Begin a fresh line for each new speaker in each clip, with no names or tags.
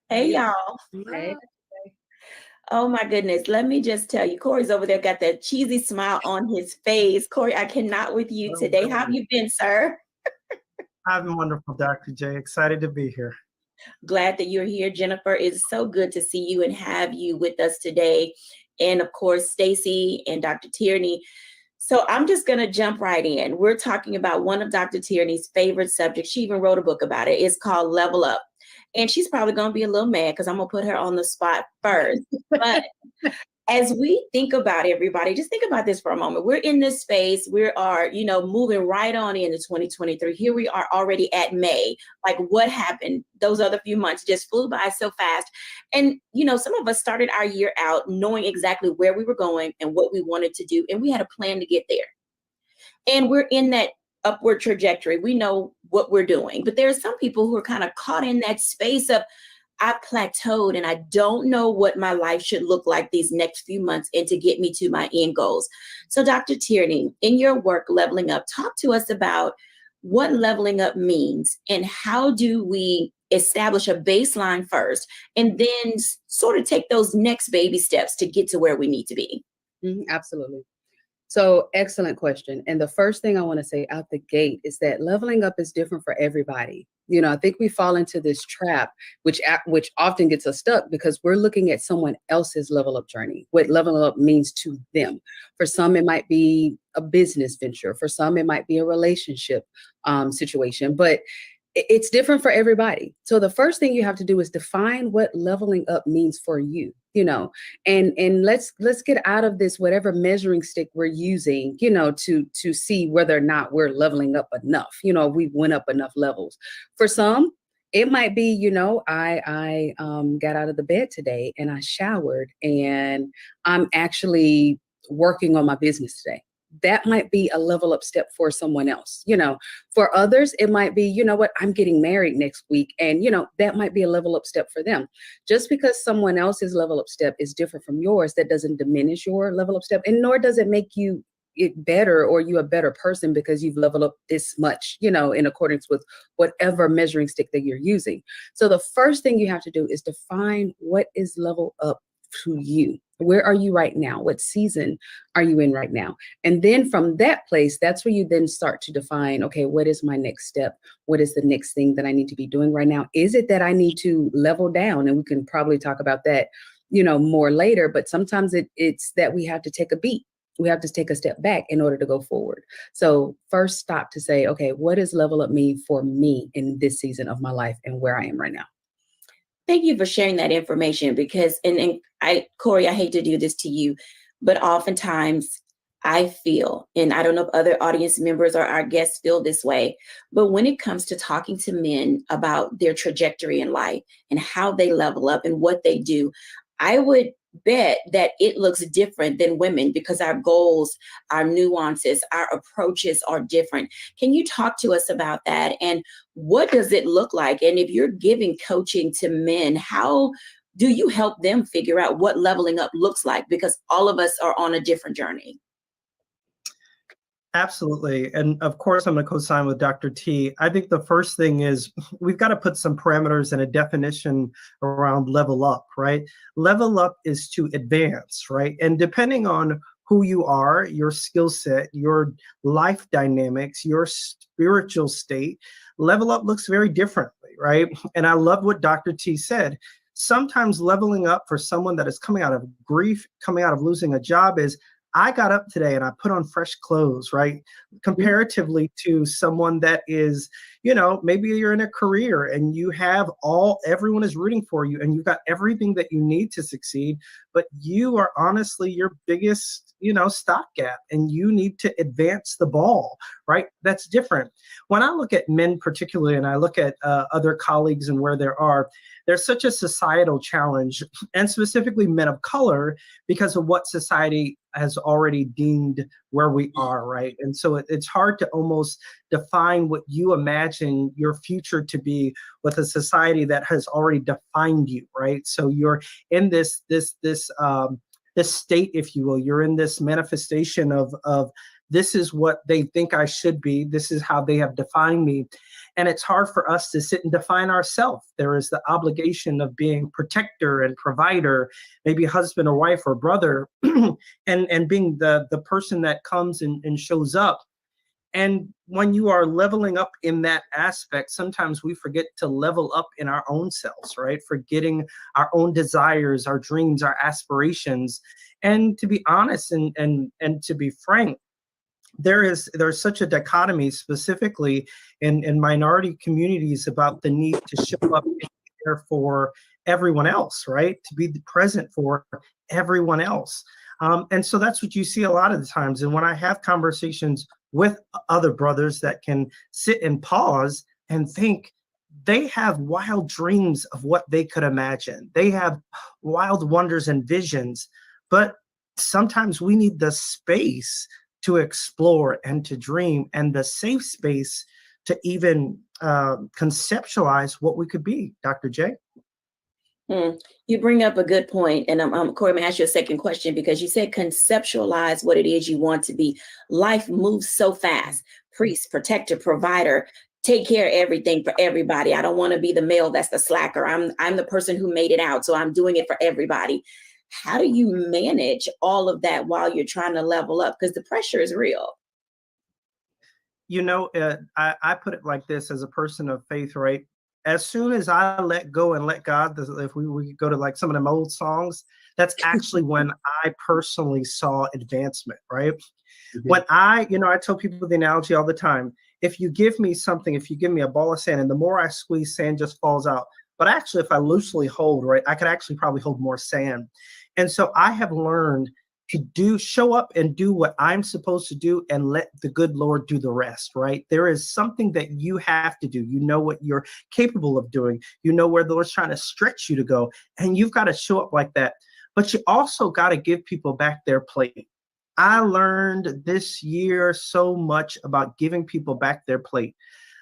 Hey,
Hey,
y'all.
hey.
Hello.
Oh my goodness. Let me just tell you, Corey's over there got that cheesy smile on his face. Corey, I cannot with you
Oh,
today. How have
really?
you been, sir?
I'm wonderful, Dr. J. Excited to be here.
Glad that you're here, Jennifer. It's so good to see you and have you with us today. And of course, Stacy and Dr. Tierney. So I'm just going to jump right in. We're talking about one of Dr. Tierney's favorite subjects. She even wrote a book about it. It's called Level Up. And she's probably going to be a little mad because I'm going to put her on the spot first. But as we think about everybody, just think about this for a moment. We're in this space. We are, moving right on into 2023. Here we are already at May. Like what happened? Those other few months just flew by so fast. And, some of us started our year out knowing exactly where we were going and what we wanted to do. And we had a plan to get there. And we're in that upward trajectory. We know what we're doing. But there are some people who are kind of caught in that space of, I've plateaued and I don't know what my life should look like these next few months and to get me to my end goals. So, Dr. Tierney, in your work, Leveling Up, talk to us about what leveling up means and how do we establish a baseline first and then sort of take those next baby steps to get to where we need to be.
Absolutely. So excellent question. And the first thing I want to say out the gate is that leveling up is different for everybody. I think we fall into this trap, which often gets us stuck because we're looking at someone else's level up journey, what leveling up means to them. For some, it might be a business venture. For some, it might be a relationship situation. But it's different for everybody. So the first thing you have to do is define what leveling up means for you, and let's get out of this whatever measuring stick we're using, to see whether or not we're leveling up enough, we went up enough levels. For some, it might be, I got out of the bed today and I showered and I'm actually working on my business today. That might be a level up step for someone else. For others, it might be, what, I'm getting married next week. And, that might be a level up step for them. Just because someone else's level up step is different from yours, that doesn't diminish your level up step. And nor does it make you it better or you a better person because you've leveled up this much, in accordance with whatever measuring stick that you're using. So the first thing you have to do is define what is level up to you. Where are you right now? What season are you in right now? And then from that place, that's where you then start to define, okay, what is my next step? What is the next thing that I need to be doing right now? Is it that I need to level down? And we can probably talk about that, more later, but sometimes it's that we have to take a beat. We have to take a step back in order to go forward. So first stop to say, okay, what does level up mean for me in this season of my life and where I am right now?
Thank you for sharing that information because, Corey, I hate to do this to you, but oftentimes I feel, and I don't know if other audience members or our guests feel this way, but when it comes to talking to men about their trajectory in life and how they level up and what they do, I would bet that it looks different than women because our goals, our nuances, our approaches are different. Can you talk to us about that? And what does it look like? And if you're giving coaching to men, how do you help them figure out what leveling up looks like? Because all of us are on a different journey.
Absolutely. And of course, I'm going to co-sign with Dr. T. I think the first thing is we've got to put some parameters and a definition around level up, right? Level up is to advance, right? And depending on who you are, your skill set, your life dynamics, your spiritual state, level up looks very differently, right? And I love what Dr. T said. Sometimes leveling up for someone that is coming out of grief, coming out of losing a job is, I got up today and I put on fresh clothes, right? Comparatively to someone that is, maybe you're in a career and you have everyone is rooting for you and you've got everything that you need to succeed, but you are honestly your biggest, stopgap and you need to advance the ball, right? That's different. When I look at men particularly, and I look at other colleagues and where there's such a societal challenge, and specifically men of color, because of what society has already deemed where we are, right? And so it's hard to almost define what you imagine your future to be with a society that has already defined you, right? So you're in this state, if you will. You're in this manifestation of This is what they think I should be. This is how they have defined me. And it's hard for us to sit and define ourselves. There is the obligation of being protector and provider, maybe husband or wife or brother, and being the person that comes and shows up. And when you are leveling up in that aspect, sometimes we forget to level up in our own selves, right? Forgetting our own desires, our dreams, our aspirations. And to be honest and to be frank, there's such a dichotomy, specifically in minority communities, about the need to show up and be there for everyone else, right? To be present for everyone else. And so that's what you see a lot of the times. And when I have conversations with other brothers that can sit and pause and think, they have wild dreams of what they could imagine. They have wild wonders and visions, but sometimes we need the space to explore and to dream, and the safe space to even conceptualize what we could be. Dr. J?
You bring up a good point. And Corey, I'm going to ask you a second question, because you said conceptualize what it is you want to be. Life moves so fast. Priest, protector, provider, take care of everything for everybody. I don't want to be the male that's the slacker. I'm the person who made it out, so I'm doing it for everybody. How do you manage all of that while you're trying to level up? Because the pressure is real.
You know, I put it like this, as a person of faith, right? As soon as I let go and let God, if we go to like some of them old songs, that's actually when I personally saw advancement, right? Mm-hmm. When I tell people the analogy all the time. If you give me something, if you give me a ball of sand, and the more I squeeze, sand just falls out. But actually, if I loosely hold, right, I could actually probably hold more sand. And so I have learned to show up and do what I'm supposed to do, and let the good Lord do the rest, right? There is something that you have to do. You know what you're capable of doing. You know where the Lord's trying to stretch you to go, and you've got to show up like that. But you also got to give people back their plate. I learned this year so much about giving people back their plate.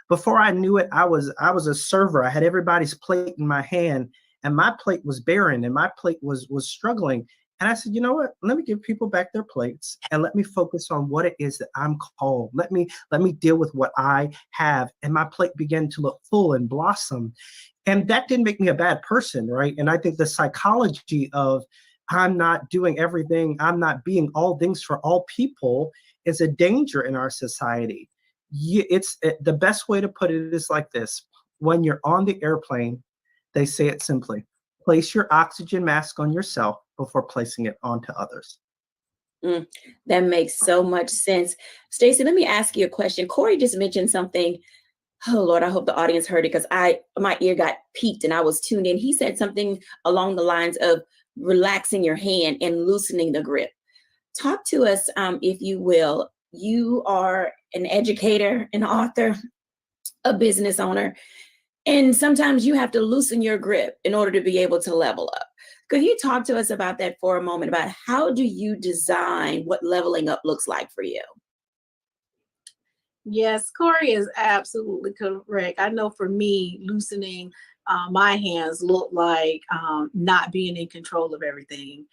Before I knew it, I was a server. I had everybody's plate in my hand, and my plate was barren, and my plate was struggling. And I said, you know what? Let me give people back their plates, and let me focus on what it is that I'm called. Let me deal with what I have. And my plate began to look full and blossom. And that didn't make me a bad person, right? And I think the psychology of I'm not doing everything, I'm not being all things for all people, is a danger in our society. The best way to put it is like this. When you're on the airplane, they say it simply: place your oxygen mask on yourself before placing it onto others.
That makes so much sense. Stacey, let me ask you a question. Corey just mentioned something. Oh Lord, I hope the audience heard it, because my ear got piqued and I was tuned in. He said something along the lines of relaxing your hand and loosening the grip. Talk to us, if you will. You are an educator, an author, a business owner, and sometimes you have to loosen your grip in order to be able to level up. Could you talk to us about that for a moment, about how do you design what leveling up looks like for you?
Yes, Corey is absolutely correct. I know for me, loosening my hands look like not being in control of everything.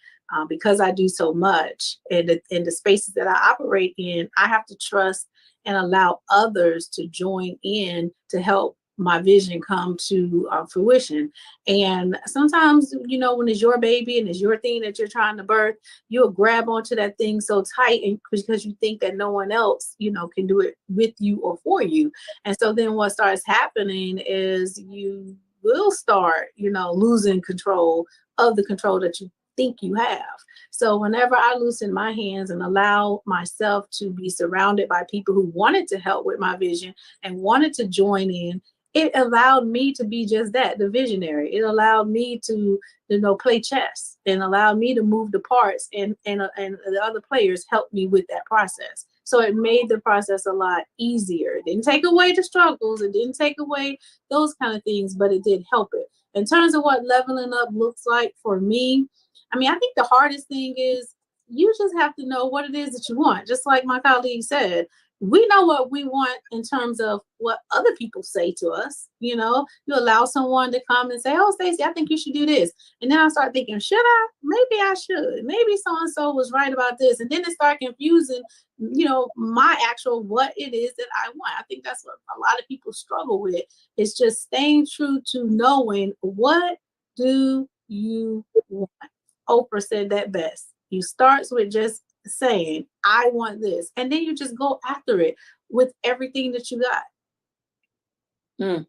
Because I do so much in the spaces that I operate in, I have to trust and allow others to join in to help my vision come to fruition. And sometimes, when it's your baby and it's your thing that you're trying to birth, you'll grab onto that thing so tight, and because you think that no one else, can do it with you or for you. And so then what starts happening is you will start, losing control of the control that you think you have. So whenever I loosen my hands and allow myself to be surrounded by people who wanted to help with my vision and wanted to join in, it allowed me to be just that, the visionary. It allowed me to, play chess, and allowed me to move the parts, and the other players helped me with that process. So it made the process a lot easier. It didn't take away the struggles. It didn't take away those kind of things, but it did help it. In terms of what leveling up looks like for me, I think the hardest thing is you just have to know what it is that you want. Just like my colleague said, we know what we want in terms of what other people say to us. You know, you allow someone to come and say, oh, Stacey, I think you should do this. And then I start thinking, should I? Maybe I should. Maybe so-and-so was right about this. And then it start confusing, you know, my actual what it is that I want. I think that's what a lot of people struggle with. It's just staying true to knowing, what do you want? Oprah said that best. You starts with just saying, I want this. And then you just go after it with everything that you got.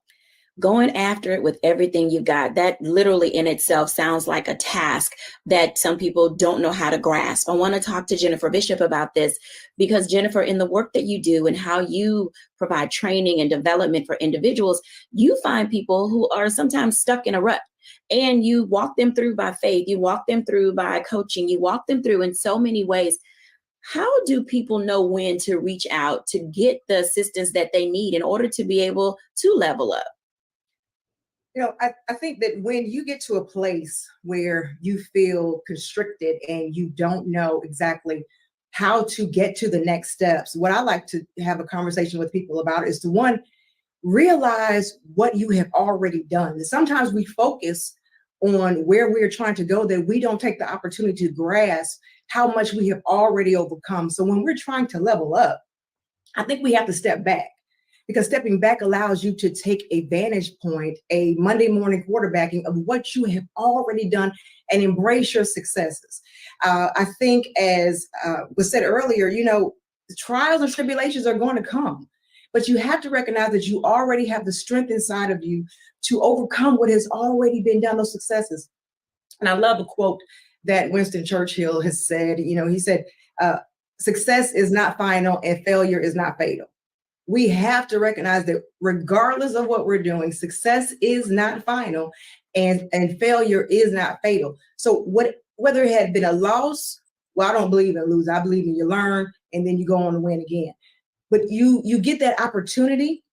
Going after it with everything you got. That literally in itself sounds like a task that some people don't know how to grasp. I want to talk to Jennifer Bishop about this, because Jennifer, in the work that you do and how you provide training and development for individuals, you find people who are sometimes stuck in a rut. And you walk them through by faith, you walk them through by coaching, you walk them through in so many ways. How do people know when to reach out to get the assistance that they need in order to be able to level up?
You know, I think that when you get to a place where you feel constricted and you don't know exactly how to get to the next steps, what I like to have a conversation with people about is to, one, realize what you have already done. Sometimes we focus on where we're trying to go, that we don't take the opportunity to grasp how much we have already overcome. So when we're trying to level up, I think we have to step back, because stepping back allows you to take a vantage point, a Monday morning quarterbacking of what you have already done, and embrace your successes. I think, as was said earlier, you know, the trials and tribulations are going to come, but you have to recognize that you already have the strength inside of you to overcome what has already been done, those successes. And I love a quote that Winston Churchill has said. You know, he said, success is not final and failure is not fatal. We have to recognize that regardless of what we're doing, success is not final and failure is not fatal. So whether it had been a loss, well, I don't believe in lose. I believe in you learn and then you go on to win again. But you get that opportunity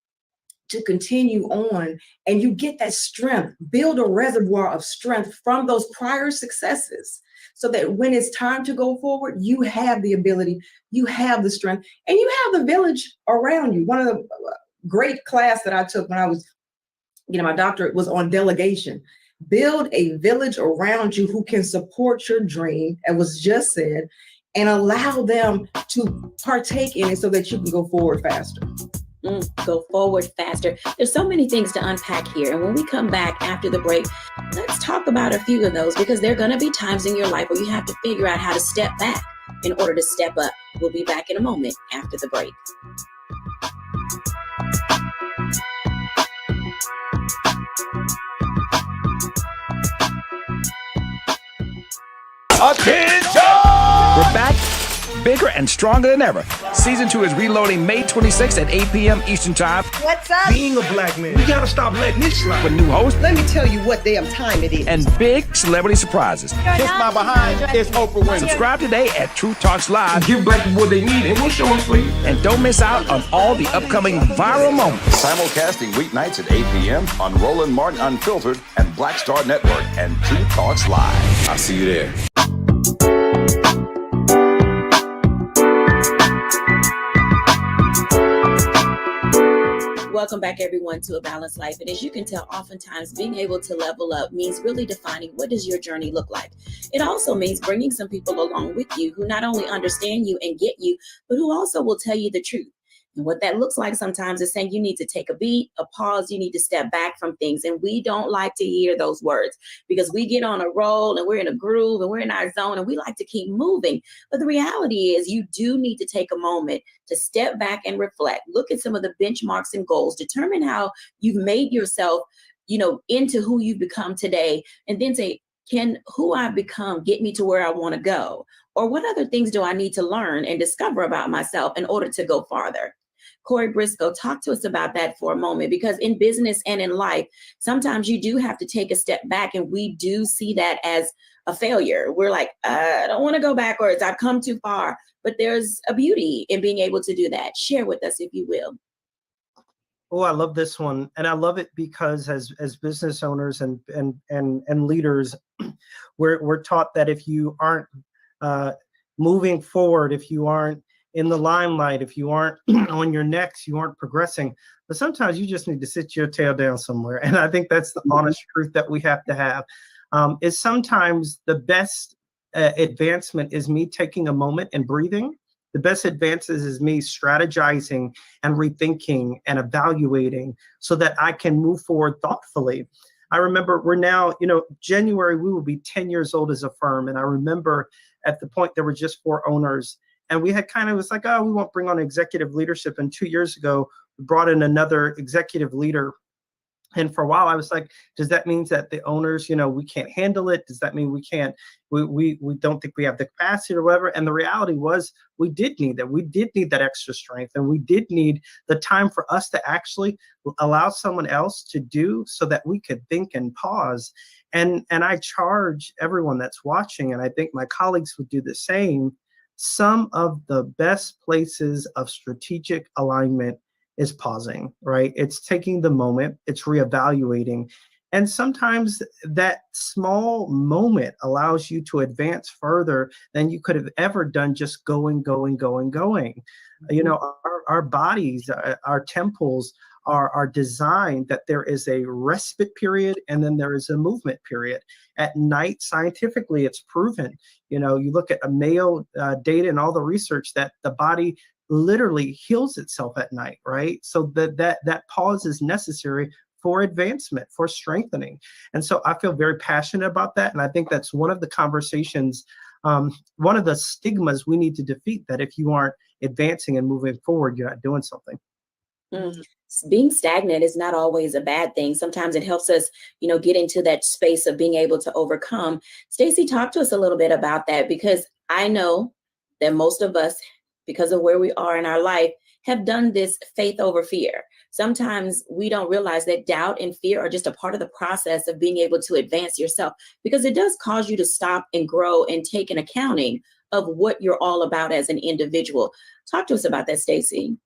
to continue on, and you get that strength, build a reservoir of strength from those prior successes, so that when it's time to go forward, you have the ability, you have the strength, and you have the village around you. One of the great class that I took when I was, my doctorate was on delegation. Build a village around you who can support your dream, as was just said, and allow them to partake in it so that you can go forward faster.
Go forward faster. There's so many things to unpack here. And when we come back after the break, let's talk about a few of those, because there are going to be times in your life where you have to figure out how to step back in order to step up. We'll be back in a moment after the break.
Attention! We're back, bigger and stronger than ever. Season 2 is reloading May 26th at 8 p.m. Eastern Time.
What's up?
Being a black man, we gotta stop letting this slide.
With new hosts
Let me tell you what damn time it is.
and big celebrity surprises.
Kiss my behind, it's Oprah Winfrey.
Subscribe today at Truth Talks Live,
Give black people what they need, and we'll show them, please.
and don't miss out on all the upcoming viral moments.
Simulcasting weeknights at 8 p.m. on Roland Martin Unfiltered and Black Star Network and Truth Talks Live. I'll see you there.
Welcome back, everyone, to A Balanced Life. And as you can tell, oftentimes being able to level up means really defining what does your journey look like. It also means bringing some people along with you who not only understand you and get you, but who also will tell you the truth. And what that looks like sometimes is saying you need to take a beat, a pause, you need to step back from things. And we don't like to hear those words, because we get on a roll and we're in a groove and we're in our zone and we like to keep moving. But the reality is you do need to take a moment to step back and reflect, look at some of the benchmarks and goals, determine how you've made yourself, into who you've become today, and then say, can who I've become get me to where I want to go? Or what other things do I need to learn and discover about myself in order to go farther? Corey Briscoe, talk to us about that for a moment, because in business and in life, sometimes you do have to take a step back, and we do see that as a failure. We're like, I don't want to go backwards. I've come too far. But there's a beauty in being able to do that. Share with us, if you will.
Oh, I love this one. And I love it because as business owners and leaders, we're taught that if you aren't moving forward, if you aren't in the limelight, if you aren't on your necks, you aren't progressing. But sometimes you just need to sit your tail down somewhere. And I think that's the honest truth that we have to have. Is sometimes the best advancement is me taking a moment and breathing. The best advances is me strategizing and rethinking and evaluating so that I can move forward thoughtfully. I remember we're now, January, we will be 10 years old as a firm. And I remember at the point there were just 4 owners. And we had kind of, was like, oh, we won't bring on executive leadership. And 2 years ago, we brought in another executive leader. And for a while, I was like, does that mean that the owners, we can't handle it? Does that mean we can't, we don't think we have the capacity or whatever? And the reality was we did need that. We did need that extra strength. And we did need the time for us to actually allow someone else to do so that we could think and pause. And I charge everyone that's watching, and I think my colleagues would do the same. Some of the best places of strategic alignment is pausing, right? It's taking the moment, it's reevaluating. And sometimes that small moment allows you to advance further than you could have ever done just going. Our bodies, our temples are designed that there is a respite period and then there is a movement period. At night, scientifically, it's proven. You look at a male data and all the research that the body literally heals itself at night, right? So that pause is necessary for advancement, for strengthening. And so I feel very passionate about that. And I think that's one of the conversations, one of the stigmas we need to defeat, that if you aren't advancing and moving forward, you're not doing something.
Being stagnant is not always a bad thing. Sometimes it helps us, get into that space of being able to overcome. Stacey, talk to us a little bit about that, because I know that most of us, because of where we are in our life, have done this faith over fear. Sometimes we don't realize that doubt and fear are just a part of the process of being able to advance yourself, because it does cause you to stop and grow and take an accounting of what you're all about as an individual. Talk to us about that, Stacey.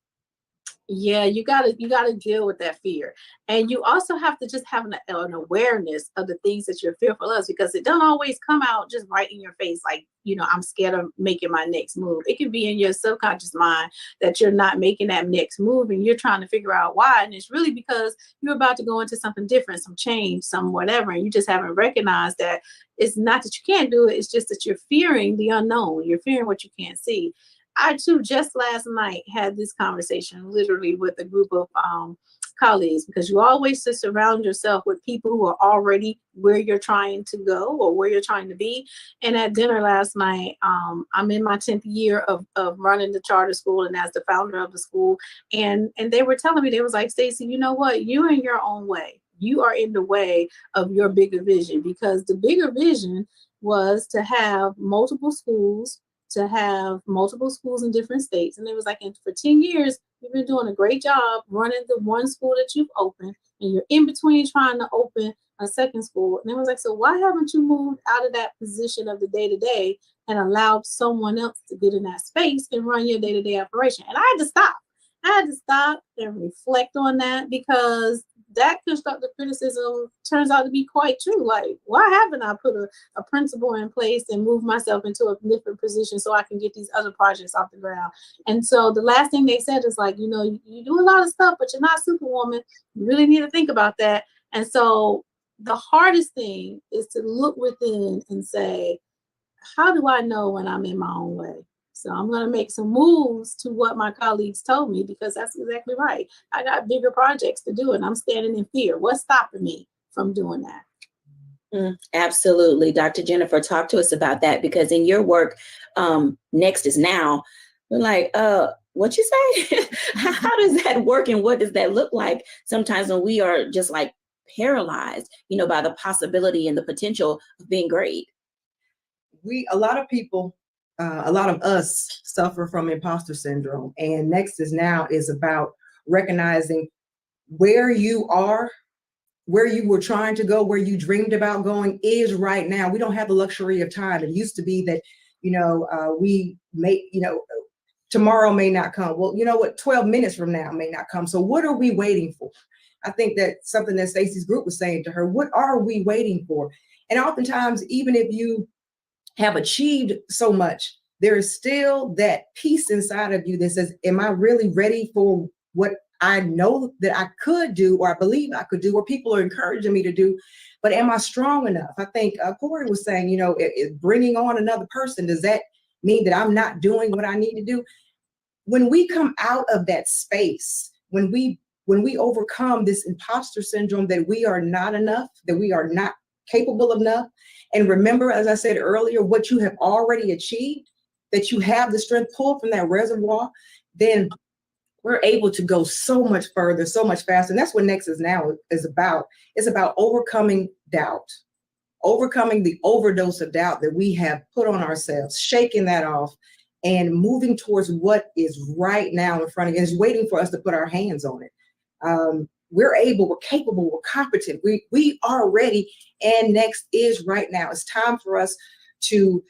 Yeah, you gotta deal with that fear, and you also have to just have an awareness of the things that you're fearful of, because it don't always come out just right in your face. Like, I'm scared of making my next move. It can be in your subconscious mind that you're not making that next move, and you're trying to figure out why. And it's really because you're about to go into something different, some change, some whatever, and you just haven't recognized that it's not that you can't do it. It's just that you're fearing the unknown. You're fearing what you can't see. I too just last night had this conversation literally with a group of colleagues, because you always just surround yourself with people who are already where you're trying to go or where you're trying to be. And at dinner last night, I'm in my 10th year of running the charter school and as the founder of the school. And they were telling me, they was like, Stacey, you know what? You're in your own way. You are in the way of your bigger vision, because the bigger vision was to have multiple schools in different states. And it was like, for 10 years, you've been doing a great job running the one school that you've opened, and you're in between trying to open a second school. And it was like, so why haven't you moved out of that position of the day-to-day and allowed someone else to get in that space and run your day-to-day operation? And I had to stop and reflect on that, because that constructive criticism turns out to be quite true. Like, why haven't I put a principal in place and moved myself into a different position so I can get these other projects off the ground? And so the last thing they said is like, you do a lot of stuff, but you're not Superwoman. You really need to think about that. And so the hardest thing is to look within and say, how do I know when I'm in my own way? So I'm going to make some moves to what my colleagues told me, because that's exactly right. I got bigger projects to do, and I'm standing in fear. What's stopping me from doing that?
Absolutely. Dr. Jennifer, talk to us about that, because in your work, Next is Now, we're like, what you say? How does that work, and what does that look like sometimes when we are just like paralyzed, by the possibility and the potential of being great?
A lot of people, a lot of us suffer from imposter syndrome, and Next is Now is about recognizing where you are, where you were trying to go, where you dreamed about going is right now. We don't have the luxury of time. It used to be that, we may, tomorrow may not come. Well, you know what? 12 minutes from now may not come. So what are we waiting for? I think that's something that Stacey's group was saying to her. What are we waiting for? And oftentimes, even if you have achieved so much, there is still that piece inside of you that says, am I really ready for what I know that I could do, or I believe I could do, or people are encouraging me to do, but am I strong enough? I think Corey was saying, you know, bringing on another person, does that mean that I'm not doing what I need to do? When we come out of that space, when we overcome this imposter syndrome that we are not enough, that we are not capable enough, and remember, as I said earlier, what you have already achieved, that you have the strength pulled from that reservoir, then we're able to go so much further, so much faster. And that's what Next is Now is about. It's about overcoming doubt, overcoming the overdose of doubt that we have put on ourselves, shaking that off, and moving towards what is right now in front of us, waiting for us to put our hands on it. We're able, we're capable, we're competent, we are ready, and Next is right now. It's time for us to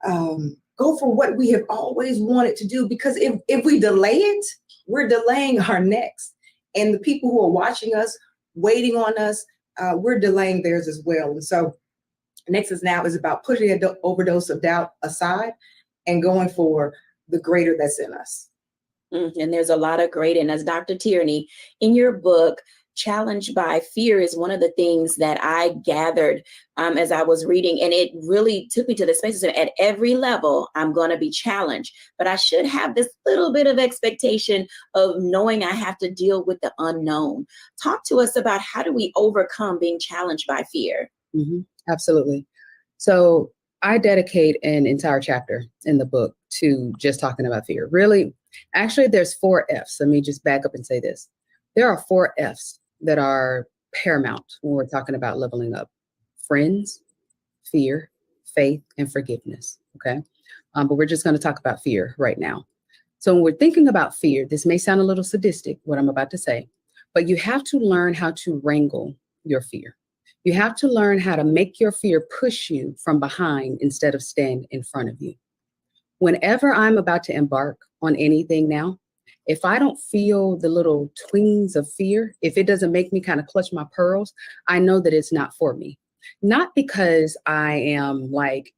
go for what we have always wanted to do, because if we delay it, we're delaying our next. And the people who are watching us, waiting on us, we're delaying theirs as well. And so Next is Now is about pushing an overdose of doubt aside and going for the greater that's in us.
And there's a lot of great, and as Dr. Tierney, in your book, Challenged by Fear is one of the things that I gathered as I was reading, and it really took me to the space of, at every level, I'm going to be challenged, but I should have this little bit of expectation of knowing I have to deal with the unknown. Talk to us about, how do we overcome being challenged by fear?
Mm-hmm. Absolutely. So I dedicate an entire chapter in the book to just talking about fear. Really, actually, there's 4 F's. Let me just back up and say this. There are 4 F's that are paramount when we're talking about leveling up: friends, fear, faith, and forgiveness. Okay. But we're just going to talk about fear right now. So when we're thinking about fear, this may sound a little sadistic, what I'm about to say, but you have to learn how to wrangle your fear. You have to learn how to make your fear push you from behind instead of stand in front of you. Whenever I'm about to embark on anything now, if I don't feel the little twings of fear, if it doesn't make me kind of clutch my pearls, I know that it's not for me. Not because I am like,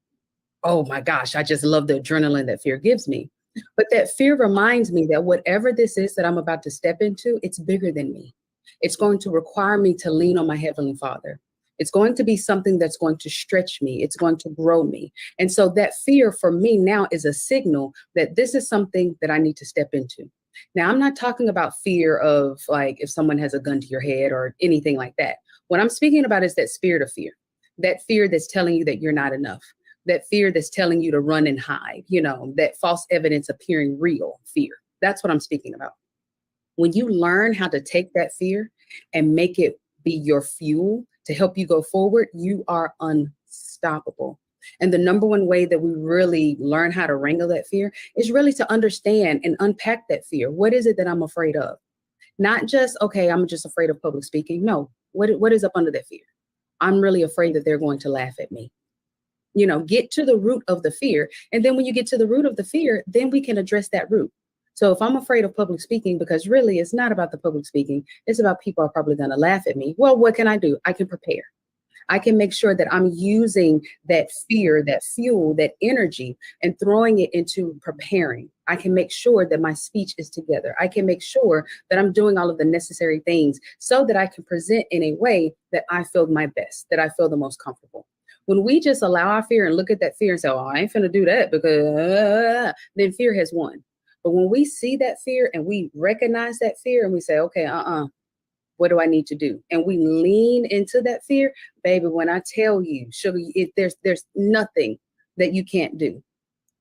oh my gosh, I just love the adrenaline that fear gives me. But that fear reminds me that whatever this is that I'm about to step into, it's bigger than me. It's going to require me to lean on my Heavenly Father. It's going to be something that's going to stretch me. It's going to grow me. And so that fear for me now is a signal that this is something that I need to step into. Now, I'm not talking about fear of like if someone has a gun to your head or anything like that. What I'm speaking about is that spirit of fear, that fear that's telling you that you're not enough, that fear that's telling you to run and hide, you know, that false evidence appearing real fear. That's what I'm speaking about. When you learn how to take that fear and make it be your fuel to help you go forward, you are unstoppable. And the number one way that we really learn how to wrangle that fear is really to understand and unpack that fear. What is it that I'm afraid of? Not just, okay, I'm just afraid of public speaking. No, what is up under that fear? I'm really afraid that they're going to laugh at me. You know, get to the root of the fear. And then when you get to the root of the fear, then we can address that root. So if I'm afraid of public speaking, because really it's not about the public speaking, it's about people are probably going to laugh at me. Well, what can I do? I can prepare. I can make sure that I'm using that fear, that fuel, that energy, and throwing it into preparing. I can make sure that my speech is together. I can make sure that I'm doing all of the necessary things so that I can present in a way that I feel my best, that I feel the most comfortable. When we just allow our fear and look at that fear and say, oh, I ain't finna do that because then fear has won. But when we see that fear and we recognize that fear and we say, okay, what do I need to do? And we lean into that fear, baby, when I tell you, sugar, there's nothing that you can't do.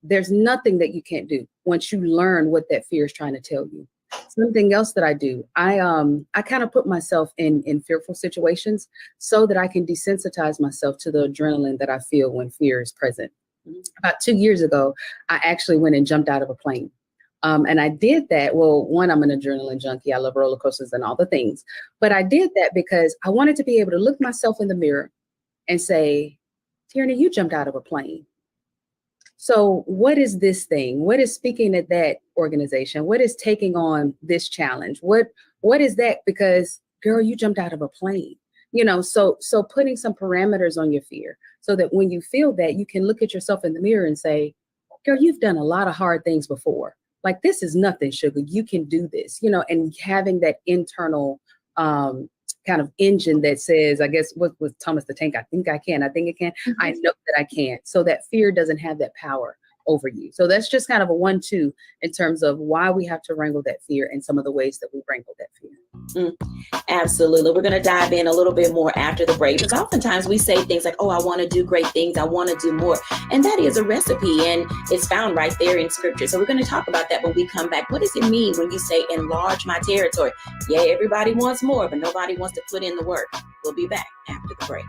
There's nothing that you can't do once you learn what that fear is trying to tell you. Something else that I do, I kind of put myself in fearful situations so that I can desensitize myself to the adrenaline that I feel when fear is present. About 2 years ago, I actually went and jumped out of a plane. And I did that. Well, one, I'm an adrenaline junkie. I love roller coasters and all the things. But I did that because I wanted to be able to look myself in the mirror and say, Tierney, you jumped out of a plane. So what is this thing? What is speaking at that organization? What is taking on this challenge? What is that? Because, girl, you jumped out of a plane. You know, so putting some parameters on your fear so that when you feel that, you can look at yourself in the mirror and say, girl, you've done a lot of hard things before. Like, this is nothing, sugar. You can do this, you know, and having that internal kind of engine that says, I guess, what was Thomas the Tank? I think I can. I think it can. I know that I can. So that fear doesn't have that power over you. So that's just kind of a 1-2 in terms of why we have to wrangle that fear and some of the ways that we wrangle that fear.
Absolutely. We're going to dive in a little bit more after the break, because oftentimes we say things like, oh, I want to do great things. I want to do more. And that is a recipe, and it's found right there in scripture. So we're going to talk about that when we come back. What does it mean when you say enlarge my territory? Yeah, everybody wants more, but nobody wants to put in the work. We'll be back after the break.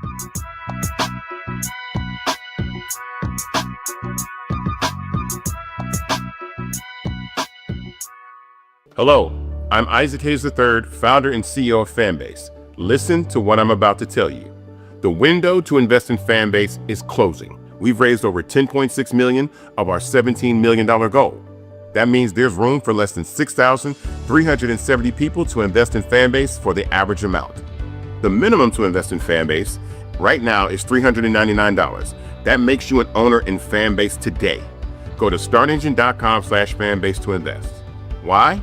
Hello, I'm Isaac Hayes III, founder and CEO of Fanbase. Listen to what I'm about to tell you. The window to invest in Fanbase is closing. We've raised over $10.6 million of our $17 million goal. That means there's room for less than 6,370 people to invest in Fanbase for the average amount. The minimum to invest in Fanbase right now is $399. That makes you an owner in Fanbase today. Go to startengine.com/fanbase to invest. Why?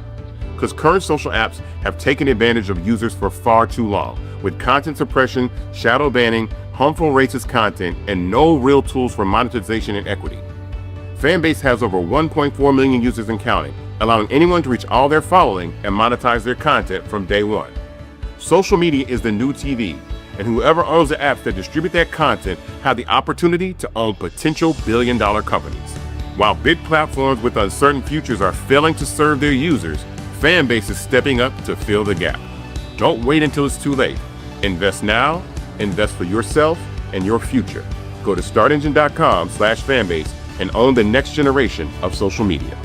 Because current social apps have taken advantage of users for far too long, with content suppression, shadow banning, harmful racist content, and no real tools for monetization and equity. Fanbase has over 1.4 million users and counting, allowing anyone to reach all their following and monetize their content from day one. Social media is the new TV, and whoever owns the apps that distribute that content have the opportunity to own potential billion-dollar companies. While big platforms with uncertain futures are failing to serve their users, Fanbase is stepping up to fill the gap. Don't wait until it's too late. Invest now, invest for yourself and your future. Go to startengine.com/fanbase and own the next generation of social media.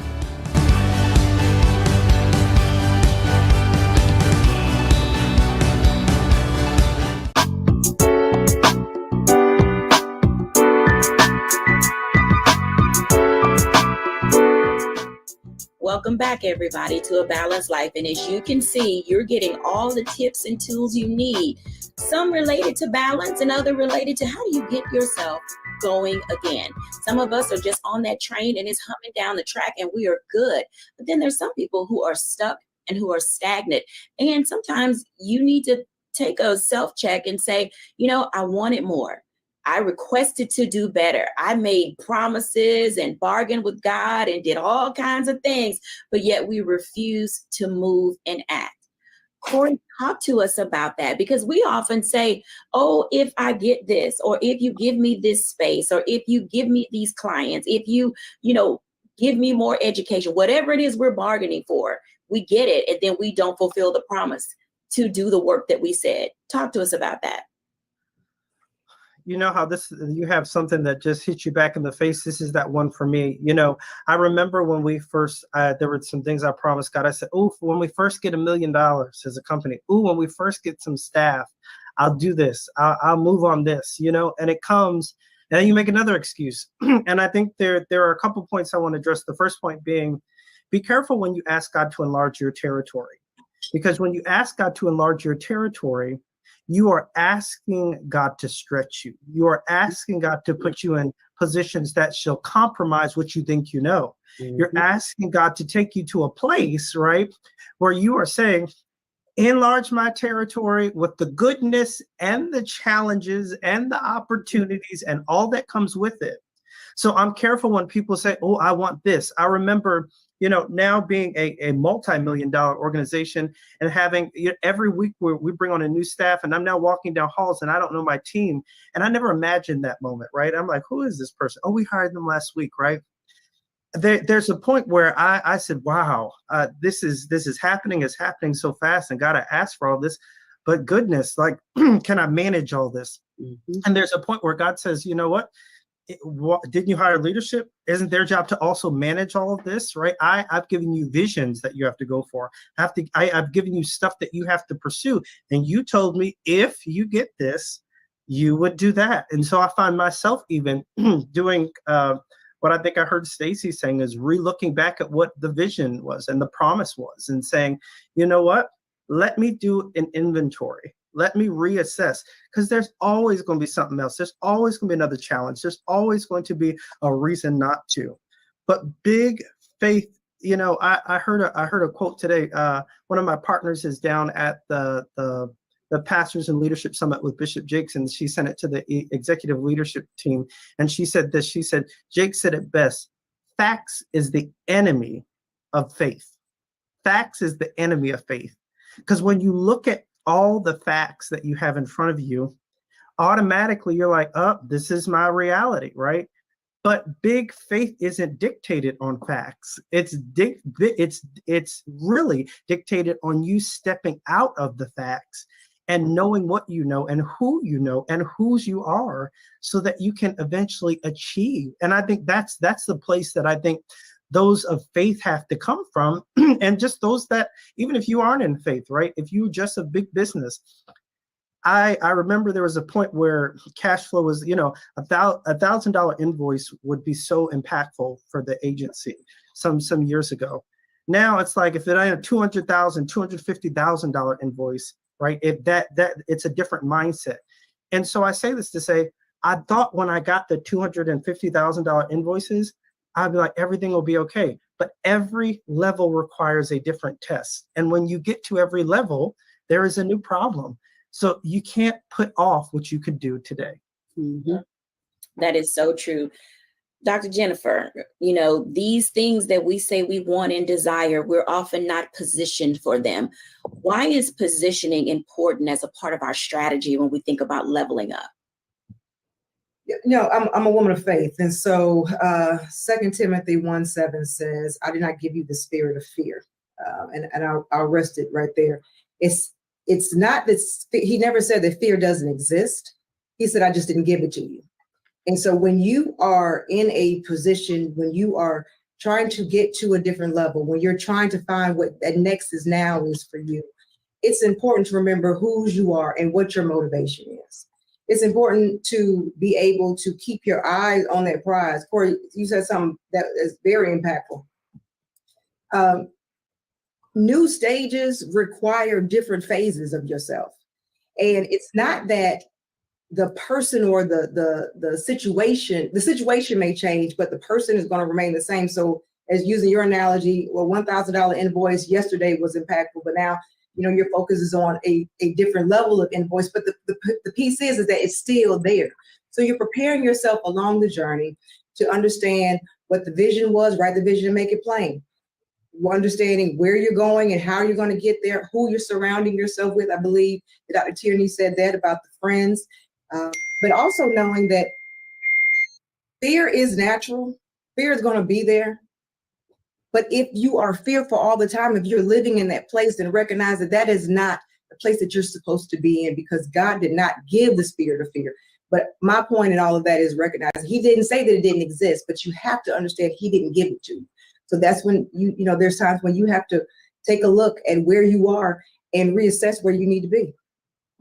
Welcome back, everybody, to A Balanced Life. And as you can see, you're getting all the tips and tools you need. Some related to balance and other related to how do you get yourself going again. Some of us are just on that train and it's humming down the track and we are good. But then there's some people who are stuck and who are stagnant. And sometimes you need to take a self-check and say, you know, I wanted more. I requested to do better. I made promises and bargained with God and did all kinds of things, but yet we refuse to move and act. Corey, talk to us about that, because we often say, oh, if I get this, or if you give me this space, or if you give me these clients, if you give me more education, whatever it is we're bargaining for, we get it. And then we don't fulfill the promise to do the work that we said. Talk to us about that.
You know how you have something that just hits you back in the face. This is that one for me. You know, I remember when we first, there were some things I promised God. I said, oh, when we first get $1 million as a company, oh, when we first get some staff, I'll do this. I'll move on this, you know, and it comes and then you make another excuse. And I think there are a couple points I want to address. The first point being, be careful when you ask God to enlarge your territory, because when you ask God to enlarge your territory, you are asking God to stretch you. You are asking God to put you in positions that shall compromise what you think you know. Mm-hmm. You're asking God to take you to a place, right, where you are saying, enlarge my territory with the goodness and the challenges and the opportunities and all that comes with it. So I'm careful when people say, oh, I want this. I remember, you know, now being a multi-million-dollar organization and having every week we bring on a new staff, and I'm now walking down halls and I don't know my team. And I never imagined that moment, right? I'm like, who is this person? Oh, we hired them last week, right? There's a point where I said, wow, this is happening. It's happening so fast. And God, I asked for all this, but goodness, like, can I manage all this? Mm-hmm. And there's a point where God says, you know what? Didn't you hire leadership? Isn't their job to also manage all of this, right? I've given you visions that you have to go for. I've given you stuff that you have to pursue. And you told me if you get this, you would do that. And so I find myself even doing what I think I heard Stacy saying is re-looking back at what the vision was and the promise was and saying, you know what? Let me do an inventory. Let me reassess, because there's always going to be something else. There's always going to be another challenge. There's always going to be a reason not to. But big faith, I heard a quote today. One of my partners is down at the Pastors and Leadership Summit with Bishop Jakes, and she sent it to the executive leadership team. And she said this, she said, Jake said it best, facts is the enemy of faith. Facts is the enemy of faith. Because when you look at all the facts that you have in front of you, automatically you're like, oh, this is my reality, right? But big faith isn't dictated on facts. It's really dictated on you stepping out of the facts and knowing what you know and whose you are, so that you can eventually achieve. And I think that's the place that I think those of faith have to come from. And just those that, even if you aren't in faith, right? If you just a big business, I remember there was a point where cash flow was, $1,000 invoice would be so impactful for the agency some years ago. Now it's like, if it ain't a $200,000, $250,000 invoice, right? If that it's a different mindset. And so I say this to say, I thought when I got the $250,000 invoices, I'd be like, everything will be okay. But every level requires a different test. And when you get to every level, there is a new problem. So you can't put off what you could do today.
Mm-hmm.
That is so true. Dr. Jennifer, these things that we say we want and desire, we're often not positioned for them. Why is positioning important as a part of our strategy when we think about leveling up?
I'm a woman of faith. And so 2 Timothy 1:7 says, I did not give you the spirit of fear. And I'll rest it right there. It's not that he never said that fear doesn't exist. He said, I just didn't give it to you. And so when you are in a position, when you are trying to get to a different level, when you're trying to find what that next is now is for you, it's important to remember whose you are and what your motivation is. It's important to be able to keep your eyes on that prize. Corey, you said something that is very impactful. New stages require different phases of yourself. And it's not that the person or the situation may change, but the person is going to remain the same. So as using your analogy, well, $1,000 invoice yesterday was impactful, but now, your focus is on a different level of invoice, but the piece is that it's still there. So you're preparing yourself along the journey to understand what the vision was, write the vision and make it plain. Understanding where you're going and how you're going to get there, who you're surrounding yourself with. I believe that Dr. Tierney said that about the friends, but also knowing that fear is natural. Fear is going to be there. But if you are fearful all the time, if you're living in that place, then recognize that that is not the place that you're supposed to be in, because God did not give the spirit of fear. But my point in all of that is recognizing he didn't say that it didn't exist, but you have to understand he didn't give it to you. So that's when there's times when you have to take a look at where you are and reassess where you need to be.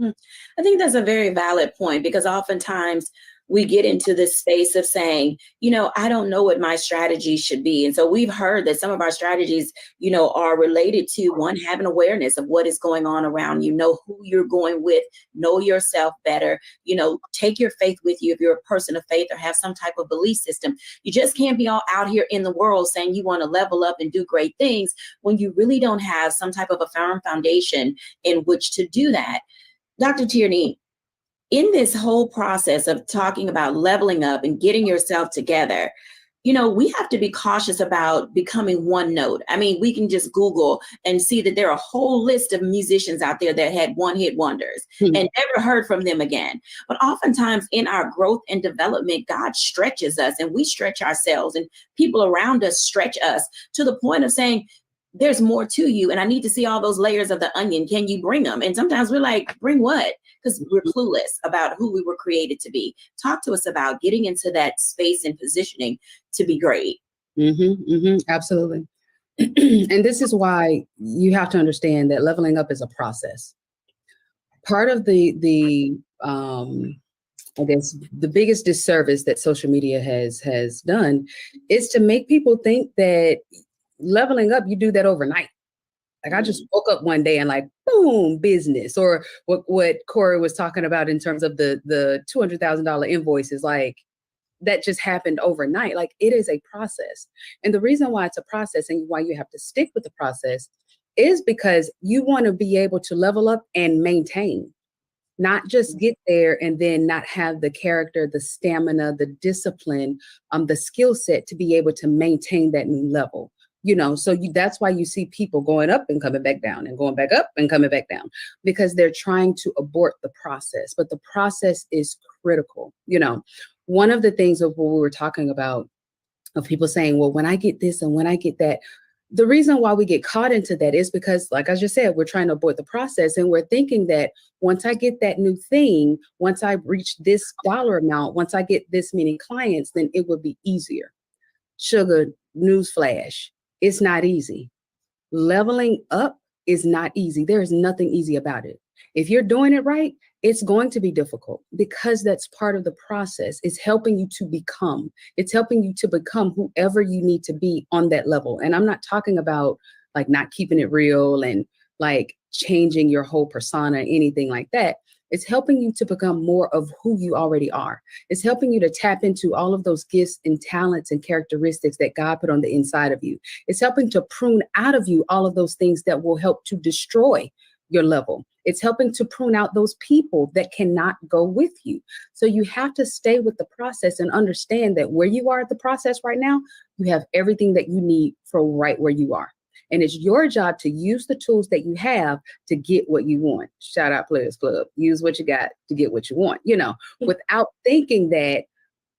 I think that's a very valid point, because oftentimes we get into this space of saying, I don't know what my strategy should be. And so we've heard that some of our strategies, are related to, one, having awareness of what is going on around you, know who you're going with, know yourself better, take your faith with you if you're a person of faith or have some type of belief system. You just can't be all out here in the world saying you want to level up and do great things when you really don't have some type of a firm foundation in which to do that. Dr. Tierney, in this whole process of talking about leveling up and getting yourself together, we have to be cautious about becoming one note. I mean, we can just Google and see that there are a whole list of musicians out there that had one-hit wonders and never heard from them again. But oftentimes in our growth and development, God stretches us and we stretch ourselves, and people around us stretch us to the point of saying, there's more to you, and I need to see all those layers of the onion. Can you bring them? And sometimes we're like, bring what? Because we're clueless about who we were created to be. Talk to us about getting into that space and positioning to be great.
Absolutely. And this is why you have to understand that leveling up is a process. Part of the I guess the biggest disservice that social media has done is to make people think that leveling up, you do that overnight. Like I just woke up one day and like, boom, business. Or what Corey was talking about in terms of the $200,000 invoices. Like, that just happened overnight. Like, it is a process. And the reason why it's a process and why you have to stick with the process is because you want to be able to level up and maintain, not just get there and then not have the character, the stamina, the discipline, the skill set to be able to maintain that new level. So that's why you see people going up and coming back down and going back up and coming back down, because they're trying to abort the process. But the process is critical. One of the things of what we were talking about, of people saying, well, when I get this and when I get that, the reason why we get caught into that is because, like I just said, we're trying to abort the process, and we're thinking that once I get that new thing, once I reach this dollar amount, once I get this many clients, then it will be easier. Sugar, newsflash, it's not easy. Leveling up is not easy. There is nothing easy about it. If you're doing it right, it's going to be difficult, because that's part of the process. It's helping you to become. It's helping you to become whoever you need to be on that level. And I'm not talking about like not keeping it real and like changing your whole persona, anything like that. It's helping you to become more of who you already are. It's helping you to tap into all of those gifts and talents and characteristics that God put on the inside of you. It's helping to prune out of you all of those things that will help to destroy your level. It's helping to prune out those people that cannot go with you. So you have to stay with the process and understand that where you are at the process right now, you have everything that you need for right where you are. And it's your job to use the tools that you have to get what you want. Shout out Players Club. Use what you got to get what you want, without thinking that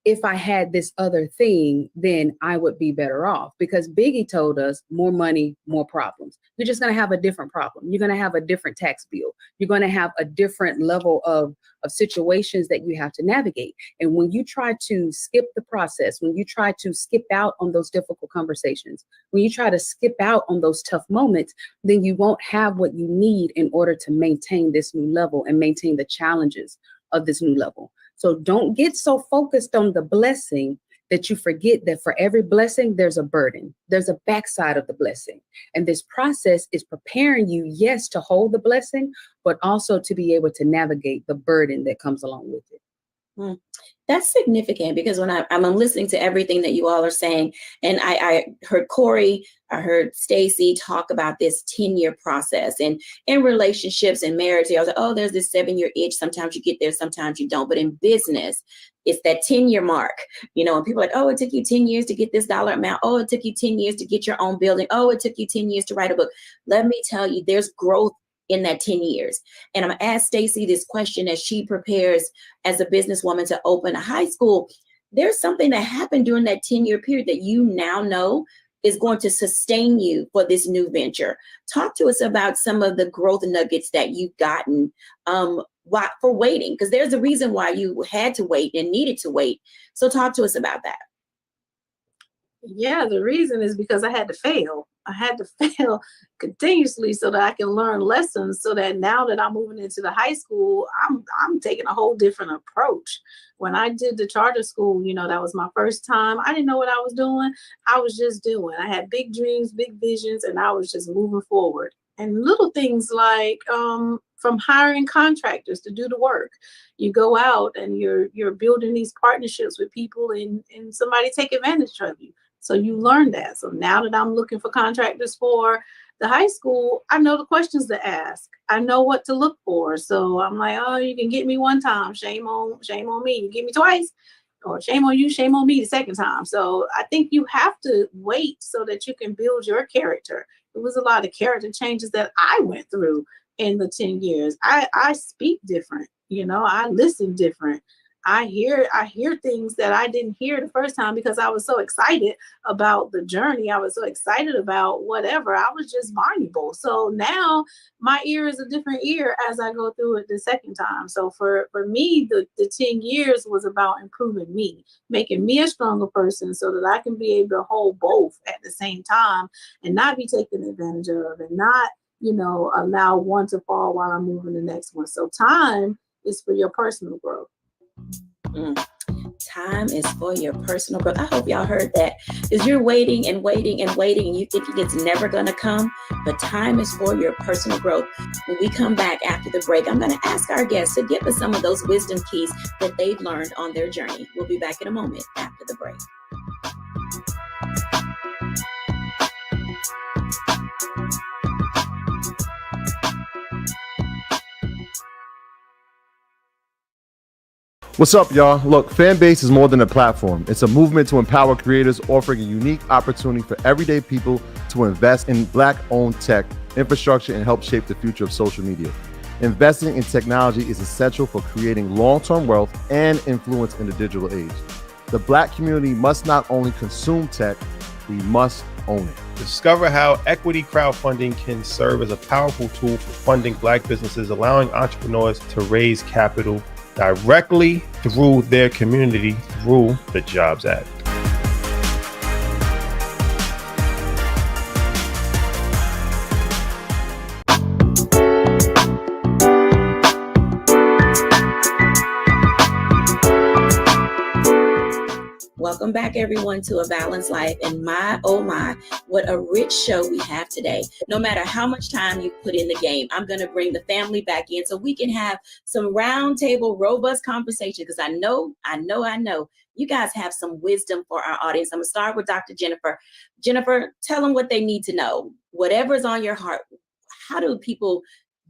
if I had this other thing, then I would be better off. Because Biggie told us more money, more problems. You're just going to have a different problem. You're going to have a different tax bill. You're going to have a different level of situations that you have to navigate. And when you try to skip the process, when you try to skip out on those difficult conversations, when you try to skip out on those tough moments, then you won't have what you need in order to maintain this new level and maintain the challenges of this new level. So don't get so focused on the blessing that you forget that for every blessing, there's a burden. There's a backside of the blessing. And this process is preparing you, yes, to hold the blessing, but also to be able to navigate the burden that comes along with it.
That's significant, because when I'm listening to everything that you all are saying, and I heard Corey, I heard Stacy talk about this 10-year process, and in relationships and marriage, I was like, oh, there's this 7-year itch. Sometimes you get there, sometimes you don't. But in business, it's that 10-year mark, and people are like, oh, it took you 10 years to get this dollar amount. Oh, it took you 10 years to get your own building. Oh, it took you 10 years to write a book. Let me tell you, there's growth in that 10 years. And I'm going to ask Stacy this question as she prepares as a businesswoman to open a high school. There's something that happened during that 10-year period that you now know is going to sustain you for this new venture. Talk to us about some of the growth nuggets that you've gotten for waiting, because there's a reason why you had to wait and needed to wait. So talk to us about that.
Yeah, the reason is because I had to fail. I had to fail continuously so that I can learn lessons, so that now that I'm moving into the high school, I'm taking a whole different approach. When I did the charter school, that was my first time. I didn't know what I was doing. I was just doing. I had big dreams, big visions, and I was just moving forward. And little things like from hiring contractors to do the work. You go out and you're building these partnerships with people, and somebody take advantage of you. So you learn that. So now that I'm looking for contractors for the high school, I know the questions to ask. I know what to look for. So I'm like, oh, you can get me one time. Shame on me. You get me twice. Or shame on you, shame on me the second time. So I think you have to wait so that you can build your character. It was a lot of character changes that I went through in the 10 years. I speak different. I listen different. I hear things that I didn't hear the first time because I was so excited about the journey. I was so excited about whatever. I was just voluble. So now my ear is a different ear as I go through it the second time. So for me, the 10 years was about improving me, making me a stronger person so that I can be able to hold both at the same time and not be taken advantage of, and not, allow one to fall while I'm moving the next one. So time is for your personal growth.
Time is for your personal growth. I hope y'all heard that, because you're waiting and waiting and waiting, and you thinking it's never going to come, but time is for your personal growth. When we come back after the break, I'm going to ask our guests to give us some of those wisdom keys that they've learned on their journey. We'll be back in a moment after the break.
What's up, y'all? Look, Fanbase is more than a platform. It's a movement to empower creators, offering a unique opportunity for everyday people to invest in Black-owned tech, infrastructure, and help shape the future of social media. Investing in technology is essential for creating long-term wealth and influence in the digital age. The Black community must not only consume tech, we must own it.
Discover how equity crowdfunding can serve as a powerful tool for funding Black businesses, allowing entrepreneurs to raise capital directly through their community through the Jobs Act.
Welcome back, everyone, to A Balanced Life. And my, oh my, what a rich show we have today. No matter how much time you put in the game, I'm going to bring the family back in so we can have some roundtable, robust conversation, because I know you guys have some wisdom for our audience. I'm going to start with Dr. Jennifer. Jennifer, tell them what they need to know. Whatever's on your heart, how do people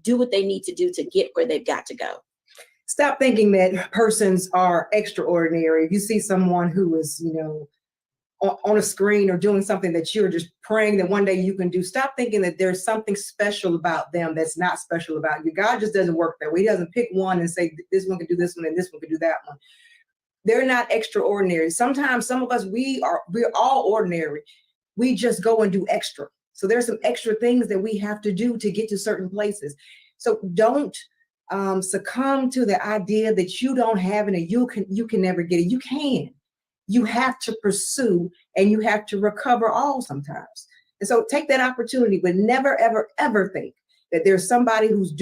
do what they need to do to get where they've got to go?
Stop thinking that persons are extraordinary. If you see someone who is, on a screen or doing something that you're just praying that one day you can do, stop thinking that there's something special about them that's not special about you. God just doesn't work that way. He doesn't pick one and say, this one can do this one and this one can do that one. They're not extraordinary. Sometimes some of us, we're all ordinary. We just go and do extra. So there's some extra things that we have to do to get to certain places. So don't succumb to the idea that you don't have it and you can never get it. You can. You have to pursue and you have to recover all sometimes. And so take that opportunity, but never, ever, ever think that there's somebody who's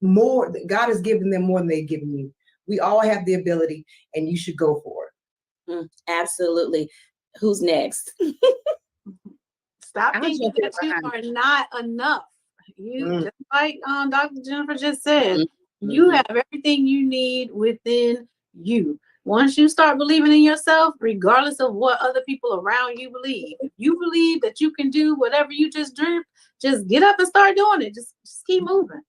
more, that God has given them more than they've given you. We all have the ability and you should go for it.
Absolutely. Who's next?
Stop thinking that you are not enough. You just like Dr. Jennifer just said, you have everything you need within you. Once you start believing in yourself, regardless of what other people around you believe, if you believe that you can do whatever you just dreamed, just get up and start doing it. Just keep moving.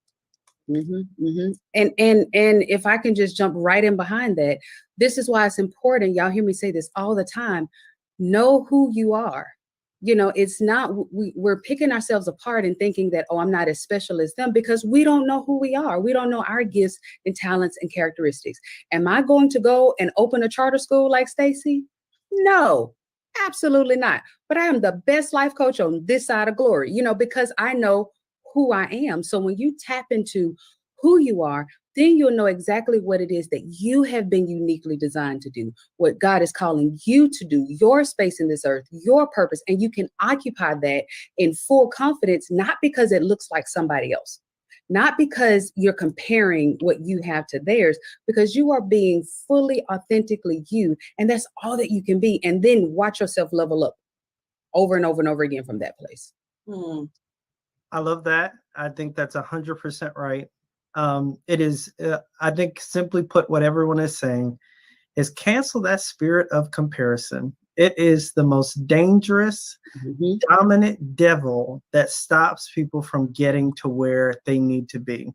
And if I can just jump right in behind that, this is why it's important. Y'all hear me say this all the time. Know who you are. It's not, we're picking ourselves apart and thinking that, oh, I'm not as special as them, because we don't know who we are. We don't know our gifts and talents and characteristics. Am I going to go and open a charter school like Stacy? No, absolutely not. But I am the best life coach on this side of glory, because I know who I am. So when you tap into who you are, then you'll know exactly what it is that you have been uniquely designed to do, what God is calling you to do, your space in this earth, your purpose, and you can occupy that in full confidence, not because it looks like somebody else, not because you're comparing what you have to theirs, because you are being fully, authentically you, and that's all that you can be. And then watch yourself level up over and over and over again from that place.
I love that. I think that's 100% right. It is, I think, simply put, what everyone is saying is cancel that spirit of comparison. It is the most dangerous, dominant devil that stops people from getting to where they need to be.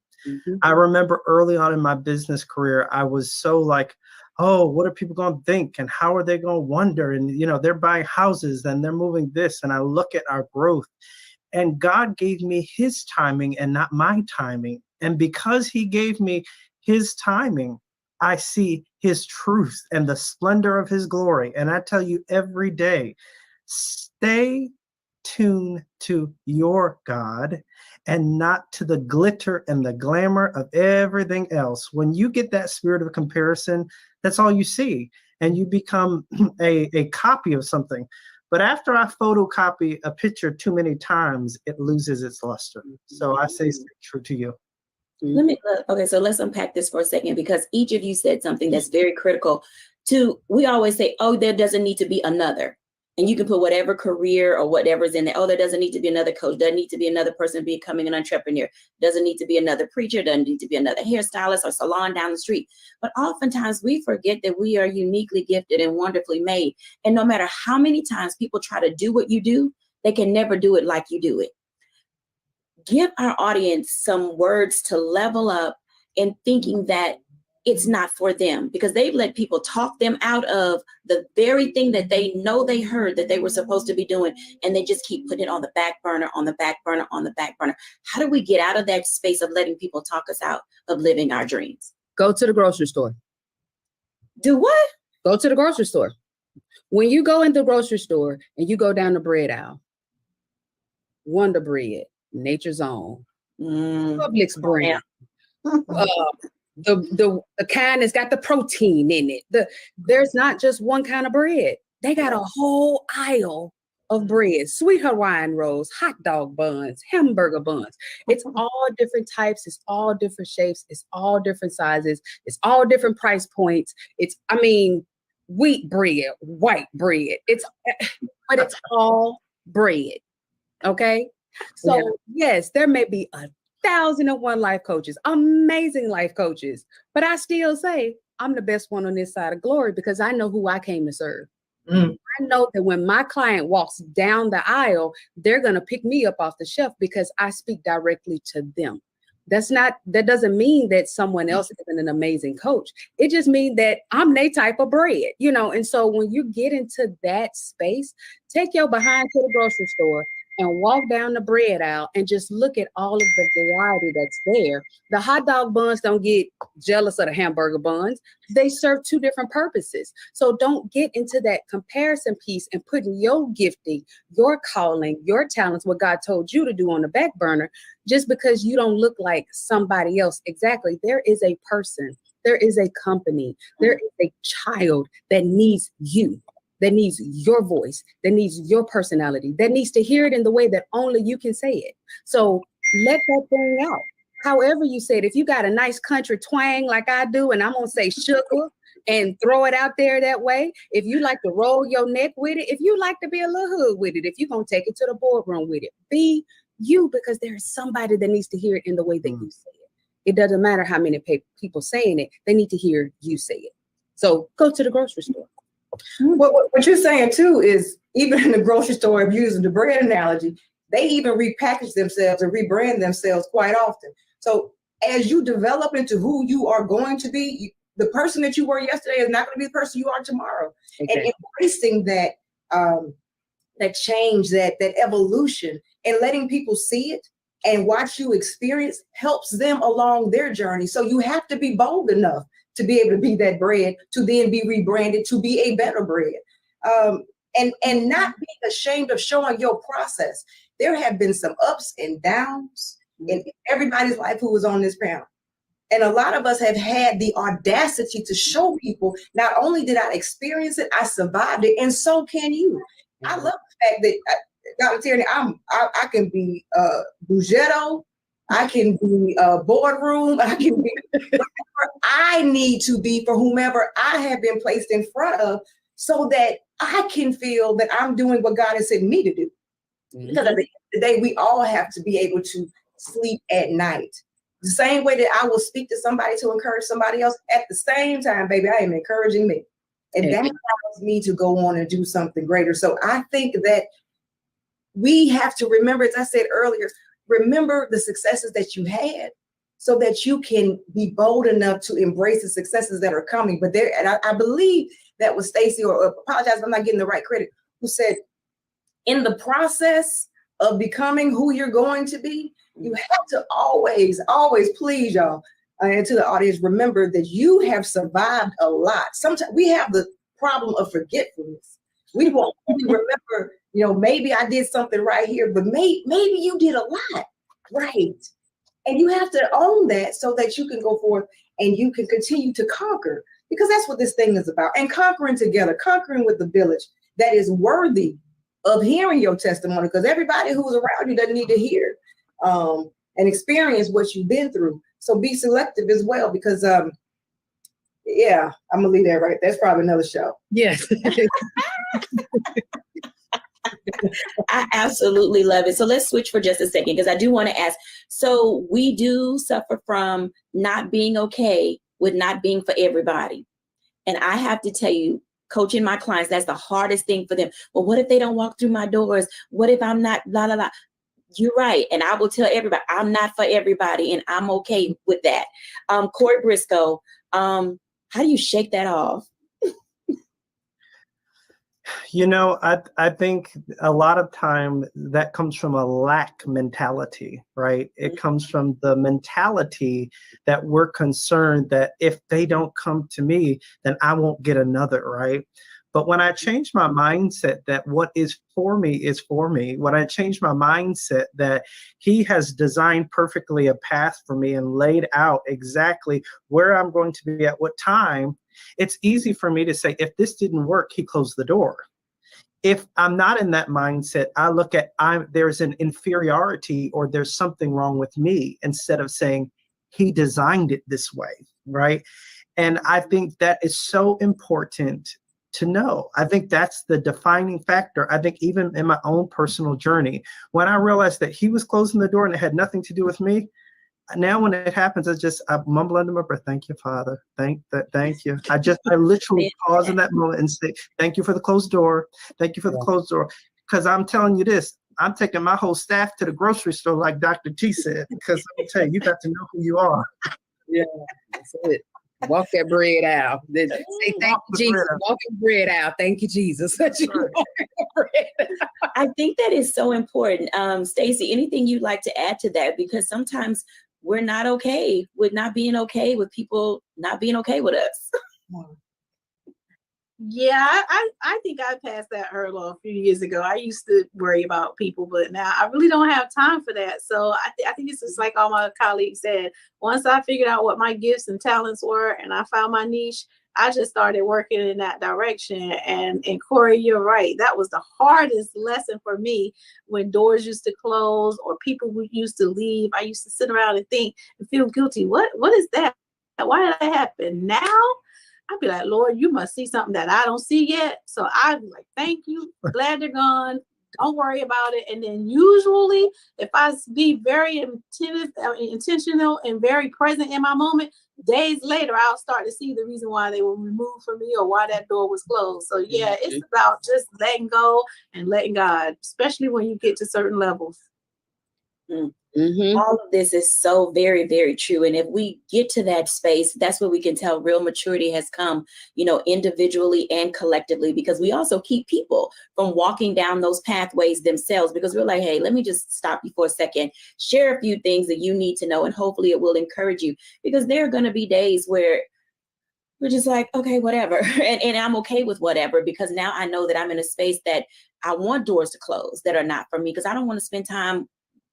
I remember early on in my business career, I was so like, oh, what are people going to think? And how are they going to wonder? And, they're buying houses and they're moving this. And I look at our growth, and God gave me his timing and not my timing. And because he gave me his timing, I see his truth and the splendor of his glory. And I tell you every day, stay tuned to your God and not to the glitter and the glamour of everything else. When you get that spirit of comparison, that's all you see. And you become a copy of something. But after I photocopy a picture too many times, it loses its luster. So I say stay true to you.
So let's unpack this for a second, because each of you said something that's very critical. we always say, oh, there doesn't need to be another. And you can put whatever career or whatever's in there. Oh, there doesn't need to be another coach. Doesn't need to be another person becoming an entrepreneur. Doesn't need to be another preacher. Doesn't need to be another hairstylist or salon down the street. But oftentimes we forget that we are uniquely gifted and wonderfully made. And no matter how many times people try to do what you do, they can never do it like you do it. Give our audience some words to level up in thinking that it's not for them, because they've let people talk them out of the very thing that they know they heard that they were supposed to be doing, and they just keep putting it on the back burner, on the back burner, on the back burner. How do we get out of that space of letting people talk us out of living our dreams?
Go to the grocery store.
Do what?
Go to the grocery store. When you go in the grocery store and you go down the bread aisle, Wonder Bread, Nature's Own, Publix brand, the kind that's got the protein in it. There's not just one kind of bread. They got a whole aisle of bread, sweet Hawaiian rolls, hot dog buns, hamburger buns. It's all different types. It's all different shapes. It's all different sizes. It's all different price points. Wheat bread, white bread. But it's all bread. Okay. So yes, there may be 1,001 life coaches, amazing life coaches, but I still say I'm the best one on this side of glory because I know who I came to serve. I know that when my client walks down the aisle, they're going to pick me up off the shelf because I speak directly to them. That doesn't mean that someone else isn't an amazing coach. It just means that I'm their type of bread, and so when you get into that space, take your behind to the grocery store and walk down the bread aisle and just look at all of the variety that's there. The hot dog buns don't get jealous of the hamburger buns. They serve two different purposes. So don't get into that comparison piece and putting your gifting, your calling, your talents, what God told you to do on the back burner, just because you don't look like somebody else. Exactly. There is a person, there is a company, there is a child that needs you, that needs your voice, that needs your personality, that needs to hear it in the way that only you can say it. So let that thing out. However you say it, if you got a nice country twang like I do, and I'm going to say sugar and throw it out there that way, if you like to roll your neck with it, if you like to be a little hood with it, if you're going to take it to the boardroom with it, be you, because there is somebody that needs to hear it in the way that you say it. It doesn't matter how many people saying it, they need to hear you say it. So go to the grocery store.
What you're saying too is, even in the grocery store, if you're using the bread analogy, they even repackage themselves and rebrand themselves quite often. So as you develop into who you are going to be, the person that you were yesterday is not going to be the person you are tomorrow. Okay. And embracing that that change, that evolution, and letting people see it and watch you experience helps them along their journey. So you have to be bold enough to be able to be that bread, to then be rebranded, to be a better bread. And not being ashamed of showing your process. There have been some ups and downs in everybody's life who was on this panel. And a lot of us have had the audacity to show people, not only did I experience it, I survived it, and so can you. I love the fact that, Dr. Tierney, I can be Bugetto, I can be boardroom, I can be whatever I need to be for whomever I have been placed in front of, so that I can feel that I'm doing what God has sent me to do. Because at the end of the day, we all have to be able to sleep at night. The same way that I will speak to somebody to encourage somebody else, at the same time, baby, I am encouraging me. And that allows me to go on and do something greater. So I think that we have to remember, as I said earlier, remember the successes that you had so that you can be bold enough to embrace the successes that are coming. But there, and I believe that was Stacy, or apologize if I'm not getting the right credit, who said, in the process of becoming who you're going to be, you have to always, please, y'all, and to the audience, remember that you have survived a lot. Sometimes we have the problem of forgetfulness. We won't remember, maybe I did something right here, but maybe you did a lot, right? And you have to own that so that you can go forth and you can continue to conquer, because that's what this thing is about. And conquering together, conquering with the village that is worthy of hearing your testimony, because everybody who's around you doesn't need to hear and experience what you've been through. So be selective as well, because Yeah, I'm gonna leave that right. That's probably another show.
Yes.
I absolutely love it. So let's switch for just a second, because I do want to ask. So we do suffer from not being okay with not being for everybody. And I have to tell you, coaching my clients, that's the hardest thing for them. Well, what if they don't walk through my doors? What if I'm not blah, blah, blah? You're right. And I will tell everybody, I'm not for everybody, and I'm okay with that. Corey Briscoe, how do you shake that off?
You know, I think a lot of time that comes from a lack mentality, right? It comes from the mentality that we're concerned that if they don't come to me, then I won't get another, right? But when I change my mindset that what is for me, when I change my mindset that he has designed perfectly a path for me and laid out exactly where I'm going to be at what time, it's easy for me to say, if this didn't work, he closed the door. If I'm not in that mindset, I look at there's an inferiority or there's something wrong with me, instead of saying he designed it this way, right? And I think that is so important to know. I think that's the defining factor. I think even in my own personal journey, when I realized that he was closing the door and it had nothing to do with me, now when it happens, I mumble under my breath, thank you, Father. Thank you. I literally pause in that moment and say, thank you for the closed door. Thank you for the closed door. Because I'm telling you this, I'm taking my whole staff to the grocery store, like Dr. T said, because let me tell you, you got to know who you are.
Yeah, that's it. Walk that bread out. Say thank you, Jesus. Walk the bread out. Thank you, Jesus.
I think that is so important. Stacey, anything you'd like to add to that? Because sometimes we're not okay with not being okay with people not being okay with us.
Yeah, I think I passed that hurdle a few years ago. I used to worry about people, but now I really don't have time for that. So I think it's just like all my colleagues said. Once I figured out what my gifts and talents were and I found my niche, I just started working in that direction. And Corey, you're right. That was the hardest lesson for me when doors used to close or people used to leave. I used to sit around and think and feel guilty. What is that? Why did that happen? Now I'd be like, Lord, you must see something that I don't see yet. So I'd be like, thank you. Glad they're gone. Don't worry about it. And then usually if I be very intentional and very present in my moment, days later, I'll start to see the reason why they were removed from me or why that door was closed. So yeah, it's about just letting go and letting God, especially when you get to certain levels.
Mm-hmm. All of this is so very, very true. And if we get to that space, that's where we can tell real maturity has come, individually and collectively, because we also keep people from walking down those pathways themselves, because we're like, hey, let me just stop you for a second, share a few things that you need to know, and hopefully it will encourage you, because there are going to be days where we're just like, okay, whatever. And I'm okay with whatever, because now I know that I'm in a space that I want doors to close that are not for me, because I don't want to spend time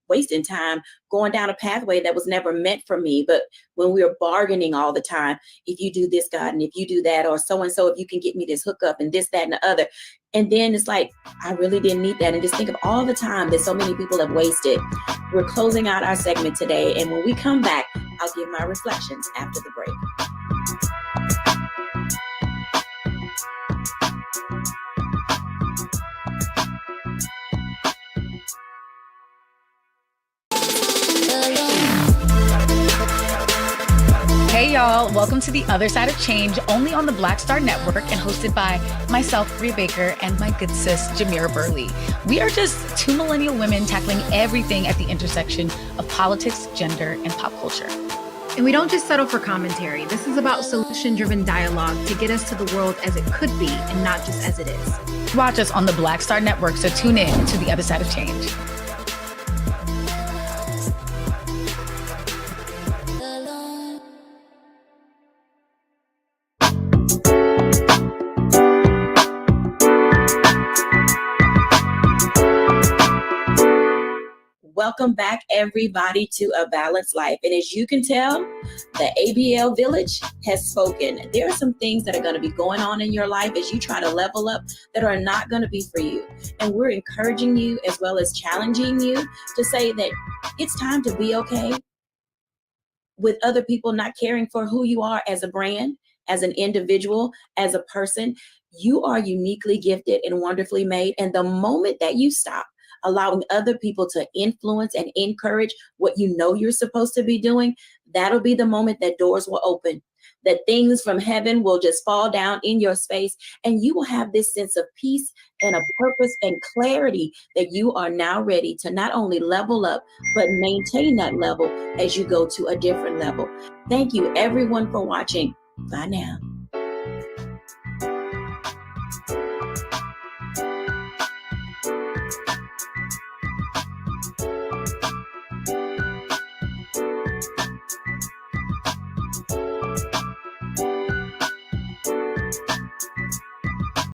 wasting time going down a pathway that was never meant for me. But when we're bargaining all the time, if you do this, God, and if you do that, or so-and-so, if you can get me this hookup and this, that, and the other. And then it's like, I really didn't need that. And just think of all the time that so many people have wasted. We're closing out our segment today. And when we come back, I'll give my reflections after the break.
Hey y'all, welcome to The Other Side of Change, only on the Black Star Network and hosted by myself, Bria Baker, and my good sis, Jamira Burley. We are just two millennial women tackling everything at the intersection of politics, gender, and pop culture.
And we don't just settle for commentary. This is about solution-driven dialogue to get us to the world as it could be and not just as it is.
Watch us on the Black Star Network, so tune in to The Other Side of Change.
Welcome back, everybody, to A Balanced Life. And as you can tell, the ABL Village has spoken. There are some things that are going to be going on in your life as you try to level up that are not going to be for you. And we're encouraging you, as well as challenging you, to say that it's time to be okay with other people not caring for who you are as a brand as an individual, as a person. You are uniquely gifted and wonderfully made. And the moment that you stop allowing other people to influence and encourage what you know you're supposed to be doing, that'll be the moment that doors will open, that things from heaven will just fall down in your space, and you will have this sense of peace and a purpose and clarity that you are now ready to not only level up, but maintain that level as you go to a different level. Thank you everyone for watching. Bye now.